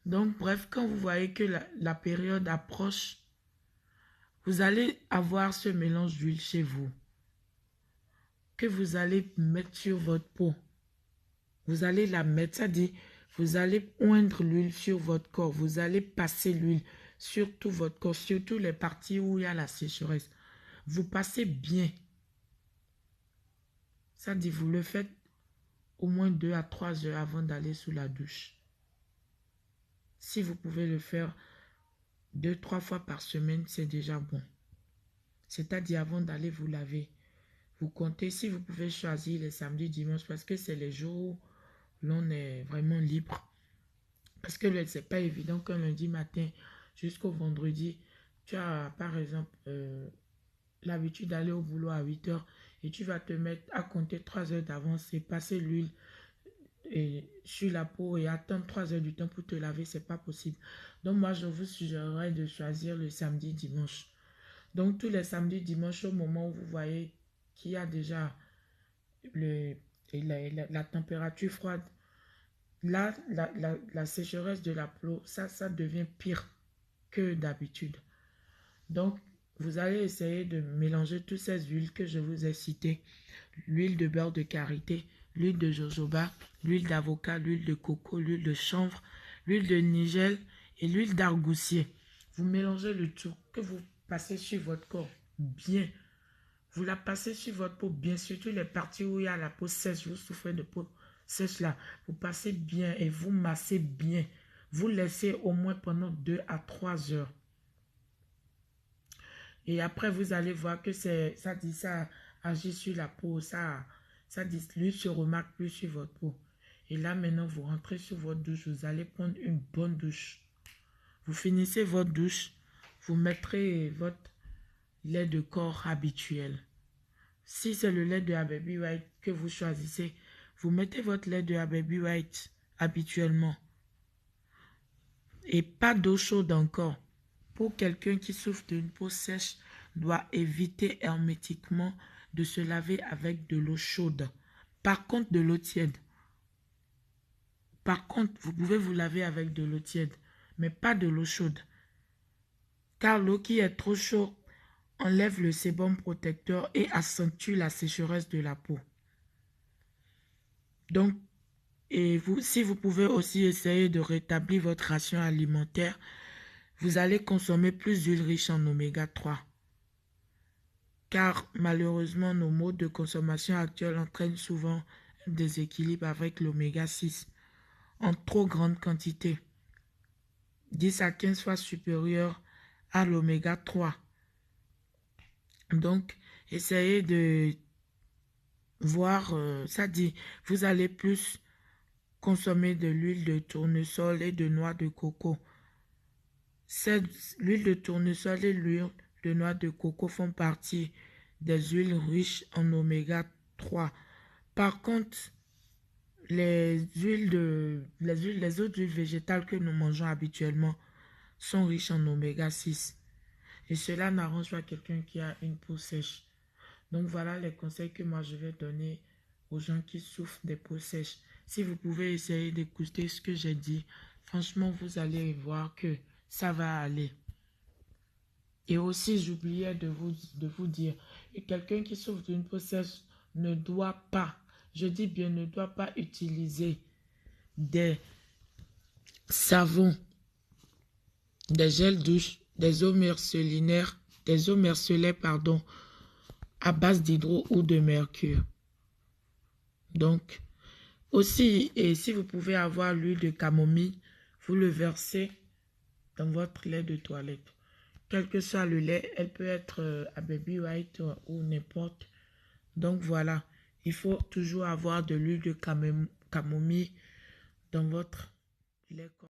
Donc, bref, quand vous voyez que la période approche, vous allez avoir ce mélange d'huile chez vous que vous allez mettre sur votre peau. Vous allez la mettre, ça dit, vous allez oindre l'huile sur votre corps. Vous allez passer l'huile sur tout votre corps, surtout les parties où il y a la sécheresse. Vous passez bien. Ça dit, vous le faites au moins 2 à 3 heures avant d'aller sous la douche. Si vous pouvez le faire 2-3 fois par semaine, c'est déjà bon. C'est-à-dire avant d'aller vous laver. Vous comptez, si vous pouvez choisir les samedis, dimanches, parce que c'est les jours où l'on est vraiment libre. Parce que c'est pas évident qu'un lundi matin jusqu'au vendredi, tu as par exemple l'habitude d'aller au boulot à 8 heures et tu vas te mettre à compter 3 heures d'avance et passer l'huile sur la peau et attendre 3 heures du temps pour te laver, c'est pas possible. Donc moi, je vous suggérerais de choisir le samedi, dimanche. Donc tous les samedis, dimanches, au moment où vous voyez qu'il y a déjà la température froide, là, la sécheresse de la peau, ça devient pire que d'habitude. Donc, vous allez essayer de mélanger toutes ces huiles que je vous ai citées. L'huile de beurre de karité, l'huile de jojoba, l'huile d'avocat, l'huile de coco, l'huile de chanvre, l'huile de nigel et l'huile d'argousier. Vous mélangez le tout, que vous passez sur votre corps bien. Vous la passez sur votre peau bien, surtout les parties où il y a la peau sèche, vous souffrez de peau sèche là. Vous passez bien et vous massez bien. Vous laissez au moins pendant 2 à 3 heures. Et après, vous allez voir que ça agit sur la peau, ça dit, l'huile se remarque plus sur votre peau. Et là, maintenant, vous rentrez sur votre douche, vous allez prendre une bonne douche. Vous finissez votre douche, vous mettrez votre lait de corps habituel. Si c'est le lait de Baby White que vous choisissez, vous mettez votre lait de Baby White habituellement. Et pas d'eau chaude encore. Pour quelqu'un qui souffre d'une peau sèche, doit éviter hermétiquement de se laver avec de l'eau chaude. Par contre, de l'eau tiède. Par contre, vous pouvez vous laver avec de l'eau tiède, mais pas de l'eau chaude. Car l'eau qui est trop chaude enlève le sébum protecteur et accentue la sécheresse de la peau. Donc, si vous pouvez aussi essayer de rétablir votre ration alimentaire, vous allez consommer plus d'huile riche en oméga 3. Car malheureusement, nos modes de consommation actuels entraînent souvent un déséquilibre avec l'oméga 6 en trop grande quantité, 10 à 15 fois supérieur à l'oméga 3. Donc, essayez de voir, ça dit, vous allez plus consommer de l'huile de tournesol et de noix de coco. L'huile de tournesol et l'huile de noix de coco font partie des huiles riches en oméga 3. Par contre, les autres huiles végétales que nous mangeons habituellement sont riches en oméga 6. Et cela n'arrange pas quelqu'un qui a une peau sèche. Donc voilà les conseils que moi je vais donner aux gens qui souffrent des peaux sèches. Si vous pouvez essayer d'écouter ce que j'ai dit, franchement vous allez voir que ça va aller. Et aussi j'oubliais de vous dire, quelqu'un qui souffre d'une peau sèche ne doit pas, je dis bien ne doit pas utiliser des savons, des gels douche, des eaux micellaires, à base d'hydro ou de mercure. Donc, aussi, et si vous pouvez avoir l'huile de camomille, vous le versez dans votre lait de toilette. Quel que soit le lait, elle peut être à Baby White ou n'importe. Donc voilà, il faut toujours avoir de l'huile de camomille dans votre lait.